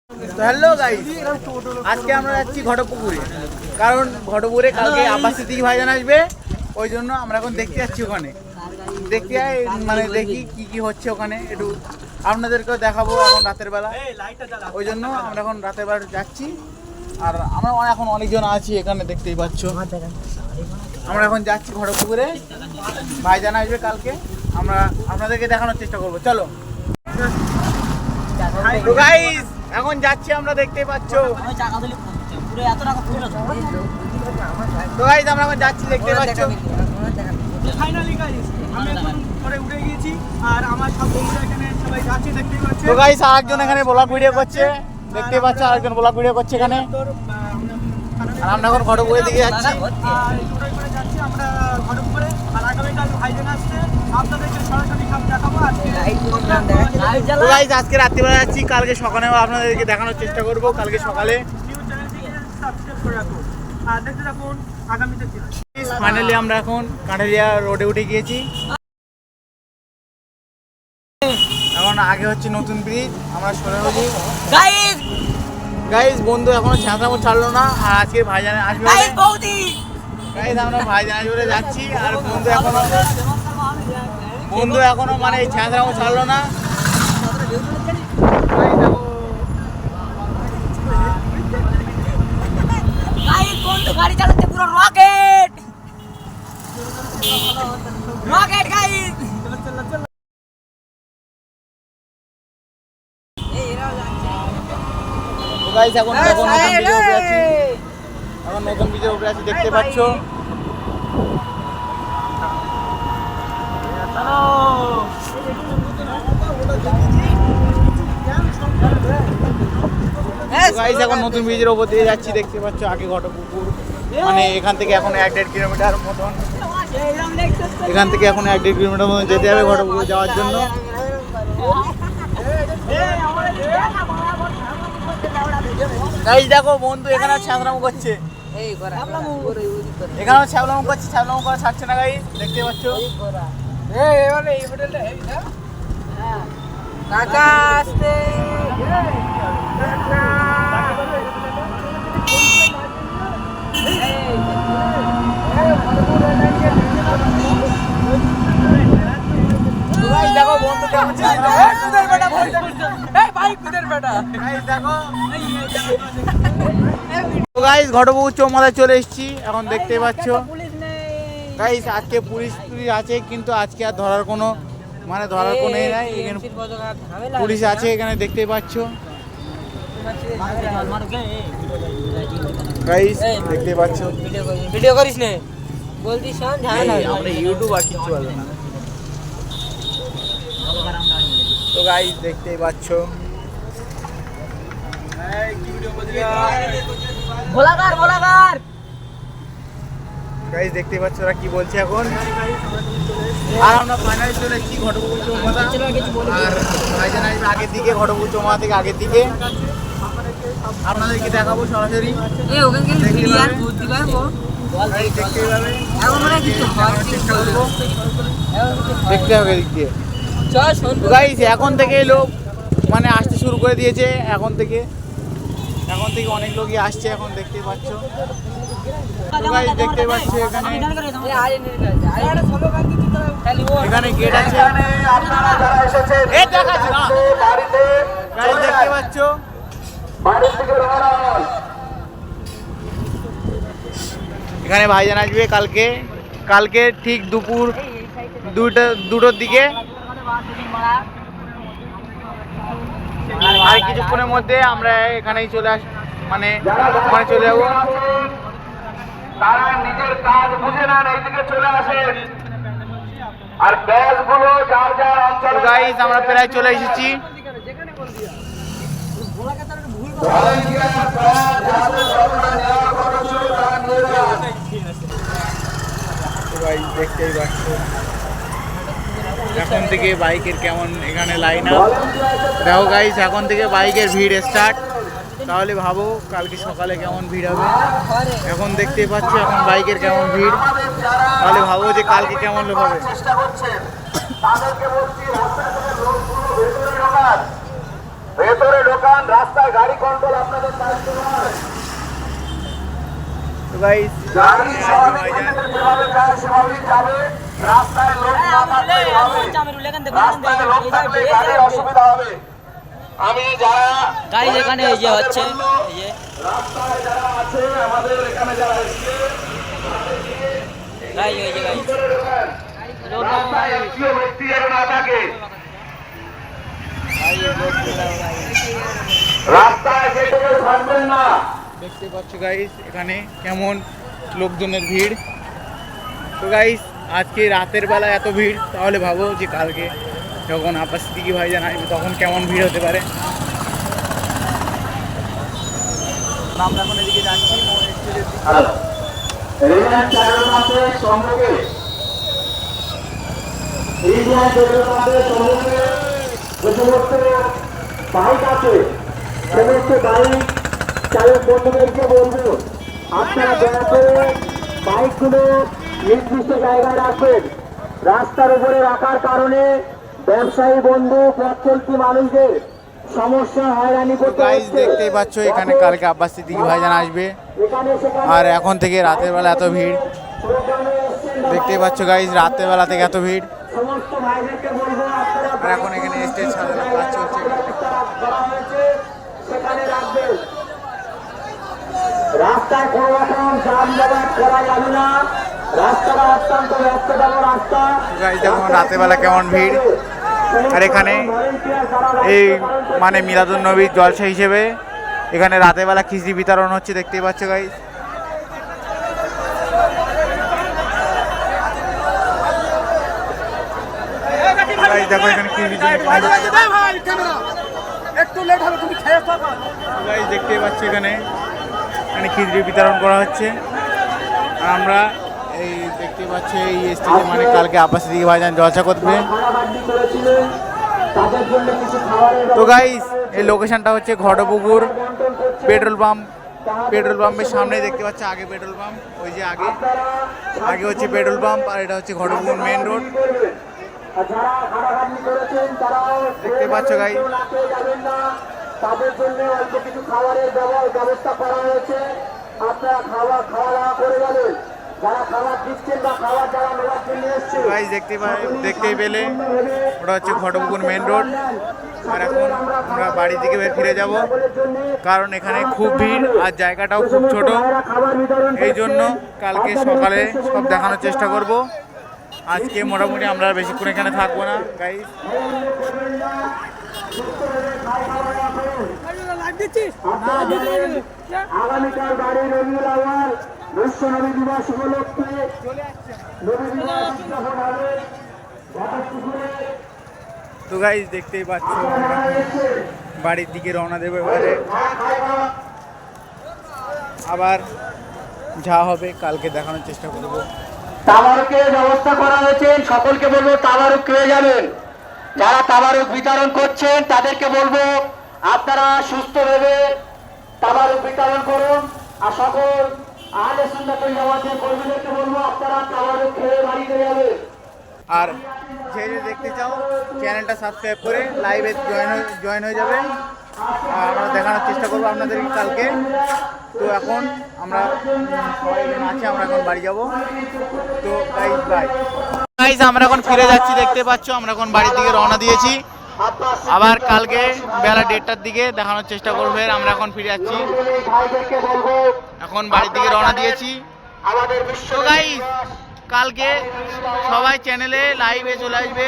তো hello guys, আজকে আমরা যাচ্ছি ঘটপুকুরে। কারণ ঘটপুকুরে কালকে আব্বাস সিদ্দিকী ভাইজান আসবে, ওই জন্য আমরা এখন দেখতে যাচ্ছি। ওখানে দেখতে মানে দেখি কি কি হচ্ছে ওখানে, একটু আপনাদেরকেও দেখাবো এখন রাতের বেলা। ওই জন্য আমরা এখন রাতের বেলা যাচ্ছি। আর আমরা এখন অনেকজন আছি এখানে, দেখতেই পাচ্ছ। আমরা এখন যাচ্ছি ঘটপুকুরে, ভাইজান আসবে কালকে, আমরা আপনাদেরকে দেখানোর চেষ্টা করবো। চলো তো গাইস, এখন যাচ্ছি আমরা, দেখতেই পাচ্ছ। তো গাইস আমরা এখন যাচ্ছি, দেখতে পাচ্ছ। ফাইনালি গাইস আমি এখন পরে উঠে গিয়েছি, আর আমার সব বন্ধুরা এখানে সবাই যাচ্ছে, দেখতেই পাচ্ছ। তো গাইস আরেকজন এখানে ব্লগ ভিডিও করছে, দেখতেই পাচ্ছ। আরেকজন ব্লগ ভিডিও করছে এখানে। আর আমরা এখন ঘটপুকুরের দিকে যাচ্ছি। আর টোটোয় করে যাচ্ছি আমরা ঘটপুকুরে। আর আগামীকাল ভাইজান আসছে, আপনাদেরকে সরাসরি সব দেখাবো। তো গাইস আজকে রাত্রিবেলা যাচ্ছি, কালকে সকালে আপনাদেরকে দেখানোর চেষ্টা করব। কালকে সকালে নিউজ চ্যানেলটিকে সাবস্ক্রাইব করে রাখুন আর দেখতে থাকুন আগামীতে কি হয়। ফাইনালি আমরা এখন কাঁঠালিয়া রোডে উঠে গিয়েছি। এখন আগে হচ্ছে নতুন ব্রিজ, আমরা সোনারুলি। গাইস বন্ধু এখনো ছাঁচড়ামো ছাড়লো না, আর আজকে ভাইজান আসবে বলে গাইস আমরা ভাইজান আসবে বলে যাচ্ছি। আর বন্ধু এখনো মানে এই ছাঁচড়ামো ছাড়লো না। গাড়ি চালাতে পুরো রকেট রকেট গাইস। তো গাইস এখন নতুন ব্রিজের উপরে আছি, এখন নতুন ব্রিজের উপরে আছি, দেখতে পাচ্ছ। গাইস এখন নতুন ব্রিজের উপর দিয়ে যাচ্ছি, দেখতে পাচ্ছ। আগে ঘটপুকুর, মানে এখান থেকে এখন 1-1.5 কিলোমিটার মতন, এখান থেকে এখন 1-1.5 কিলোমিটার মতন যেতে হবে ঘটপুকুর যাওয়ার জন্য। গাইস দেখো বন্ধু এখানে ছ্যাবলামো করছে, এখানেও ছ্যাবলামো করছে, ছ্যাবলামো করা ছাড়ছে না গাইস, দেখতে পাচ্ছ। কাকা আসতে গাইস দেখো বন্ধু কেমন ছ্যাবলামো গাইস। ঘটপুকুর চৌমাথায় চলে এসেছি, এখন দেখতেই পাচ্ছ। গাইস আজকে পুলিশ আছে, কিন্তু আজকে আর ধরার কোনো মানে ধরার কোনো এ নাই। এখানে পুলিশ আছে, এখানে দেখতেই পাচ্ছ গাইস, দেখতেই পাচ্ছ। ভিডিও করিস নে বলতি শোন ঝামেলা হবে। আমরা ইউটিউব আর কিচ্ছু পারবো না। তো গাইস দেখতেই পাচ্ছ। ভোলাগার ভোলাগার গাইস দেখতেই পাচ্ছ ওরা কি বলছে এখন। আর আমরা ফাইনালি চলে এসেছি ঘটপুকুর চৌমাথা। আর ভাইজান আসবে আগের দিকে, ঘটপুকুর চৌমাথা থেকে আগের দিকে। আপনাদেরকে দেখাবো সরাসরি, এই ওখানে গেলে ক্লিয়ার বুদ্ধি পাবো। গাইস দেখতেই পাবে। এখন মানে কিছু দেখানোর চেষ্টা করবো, দেখতে হবে এদিক দিয়ে। চল শোন গাইস এখন থেকেই লোক মানে আসতে শুরু করে দিয়েছে, এখন থেকে অনেক লোকই আসছে, এখন দেখতেই পাচ্ছ। তো গাইস দেখতেই পাচ্ছ এখানে গেট আছে, এই দেখাচ্ছি না গাইস, দেখতে পাচ্ছ। এখানে ভাইজান আসবে কালকে ঠিক দুপুর 2টোর দিকে। আর কিছুক্ষণের মধ্যে আমরা এখানেই চলে মানে ওখানে চলে যাবো। তারা নিজের কাজ বুঝে না, এইদিকে চলে আসে। আর ব্যাসগুলো যার যার অঞ্চলে। গাইস আমরা প্রায় চলে এসেছি। দেখতেই পাচ্ছ এখন থেকে বাইকের কেমন এখানে লাইন আপ। দেখো গাইস এখন থেকে বাইকের ভিড় স্টার্ট, তাহলে ভাবো কালকে সকালে কেমন ভিড় হবে। এখন দেখতেই পাচ্ছ এখন বাইকের কেমন ভিড়, তাহলে ভাবো যে কালকে কেমন লোক হবে। ভেতরে ঢোকান, রাস্তায় গাড়ি কন্ট্রোল আপনাদের দায়িত্ব নয়। তো গাইস গাড়ি স্বাভাবিক যেভাবে যায় সেভাবেই যাবে, রাস্তায় লোক না থাকলে হবে, রাস্তায় লোক থাকলে গাড়ির অসুবিধা হবে। আমি যারা গাড়ি যেখানে এই যে হচ্ছে এই যে রাস্তায় যারা আছে, আমাদের এখানে যারা এসছে, গাড়ি ওই যে গাড়ি রাস্তায় একটিও ব্যক্তি যেন না থাকে, রাস্তায় যেতে থাকবেন না। দেখতে পাচ্ছ গাইস এখানে কেমন লোকজনের ভিড়। তো গাইস আজকে রাতের বেলা এত ভিড়, তাহলে ভাবো যে কালকে যখন আব্বাস সিদ্দিকী ভাইজান আসবে তখন কেমন ভিড় হতে পারে। আমরা এখন এদিকে যাচ্ছি রিলায়েন্স চারের মাসে সম্মুখে, রিলায়েন্স চারের মাসে সম্মুখে যে সমস্ত বাইক আছে, সমস্ত বাইক চালক বন্ধুদেরকে বলবো আপনারা দয়া করে বাইকগুলো নির্দিষ্ট জায়গায় রাখবেন। রাস্তার উপরে রাখার কারণে ব্যবসায়ী বন্ধু, পথ চলতি মানুষদের সমস্যা হয়রানি করতে গাইস হচ্ছে। দেখতেই পাচ্ছ এখানে কালকে আব্বাস সিদ্দিকী ভাইজান আসবে, এখানে সেখানে আর এখন থেকে রাতের বেলা এত ভিড়। প্রোগ্রামে এসছেন দেখতেই পাচ্ছ গাইস রাতের বেলা থেকে এত ভিড়। সমস্ত ভাইদেরকে বলবো আপনারা আর এখন এখানে স্টেজ সাজানোর কাজ চলছে। ব্যবস্থা করা হয়েছে, সেখানে রাখবেন। রাস্তায় কোনো রকম যানজট করা যাবে না, রাস্তাটা অত্যন্ত ব্যস্ততম রাস্তা। গাইস দেখুন রাতের বেলা কেমন ভিড়। আর এখানে এই মানে মিলাদুন নবীর জলসা হিসেবে এখানে রাতের বেলা খিচড়ি বিতরণ হচ্ছে, দেখতেই পাচ্ছ গাইস। গাইস দেখো এখানে খিচড়ি একটু লেট হবে, তুমি খেয়ে থাকো। গাইস দেখতেই পাচ্ছ এখানে খিচড়ি বিতরণ করা হচ্ছে। আর আমরা এই দেখতেই পাচ্ছ এই স্টেজে মানে কালকে আব্বাস সিদ্দিকী ভাইজান জলসা করবে। ভাড়াবাড়ি করেছিলেন, তাদের জন্য কিছু খাবারের তো গাইস এই লোকেশনটা হচ্ছে ঘটপুকুর পেট্রোল পাম্প। পেট্রোল পাম্পের সামনে দেখতে পাচ্ছ আগে পেট্রোল পাম্প, ওই যে আগে আগে হচ্ছে পেট্রোল পাম্প, আর এটা হচ্ছে ঘটপুকুর মেন রোড। যারা ভাড়াবাড়ি করেছেন তারাও দেখতে পাচ্ছ গাইস যাবেন না, তাদের জন্য অল্প কিছু খাবারের ব্যবস্থা করা হয়েছে। আপনারা খাওয়া দাওয়া করে যাবেন। যারা খাবার দিচ্ছেন বা খাবার যারা নেওয়ার জন্য এসছে, গাইস দেখতেই পেলে ওটা হচ্ছে ঘটপুকুর মেন রোড। আর এখন আমরা বাড়ির দিকে ফিরে যাব, কারণ এখানে খুব ভিড় আর জায়গাটাও খুব ছোট। এই জন্য কালকে সকালে সব দেখানোর চেষ্টা করব। আজকে মোটামুটি আমরা আর বেশিক্ষণ এখানে থাকবো না গাইস। আগামীকাল বাড়ি রবিউল আউয়াল বিশ্ব নবী দিবস উপলক্ষে নবী দিবস উদযাপন হবে ঘটপুকুরে। তো গাইস দেখতেই পাচ্ছ আমরা বাড়ির দিকে রওনা দেবো এবারে। আবার যা হবে কালকে দেখানোর চেষ্টা করব। তাবারুকের ব্যবস্থা করা হয়েছে, সকলকে বলবো তাবারুক খেয়ে যাবেন। যারা তাবারুক বিতরণ করছেন তাদেরকে বলবো আপনারা সুস্থ ভেবে তাবারুক বিতরণ করুন। আর সকল আহলে সুন্নাতুল জামাতের কর্মীদেরকে বলবো আপনারা তাবারুক খেয়ে বাড়িতে যাবেন। আর যে দেখতে চাও চ্যানেলটা সাবস্ক্রাইব করে লাইভে জয়েন হয়ে যাবে। আর আমরা দেখানোর চেষ্টা করবো আপনাদেরকে কালকে। তো এখন আমরা সবাই আছে, আমরা এখন বাড়ি যাব। তো গাইস বাই গাইস, আমরা এখন ফিরে যাচ্ছি। দেখতে পাচ্ছ আমরা এখন বাড়ির দিকে রওনা দিয়েছি। আবার কালকে বেলা 1:30টার দিকে দেখানোর চেষ্টা করবো। আমরা এখন ফিরে যাচ্ছি, এখন বাড়ির দিকে রওনা দিয়েছি। তো গাইস কালকে সবাই চ্যানেলে লাইভে চলে আসবে।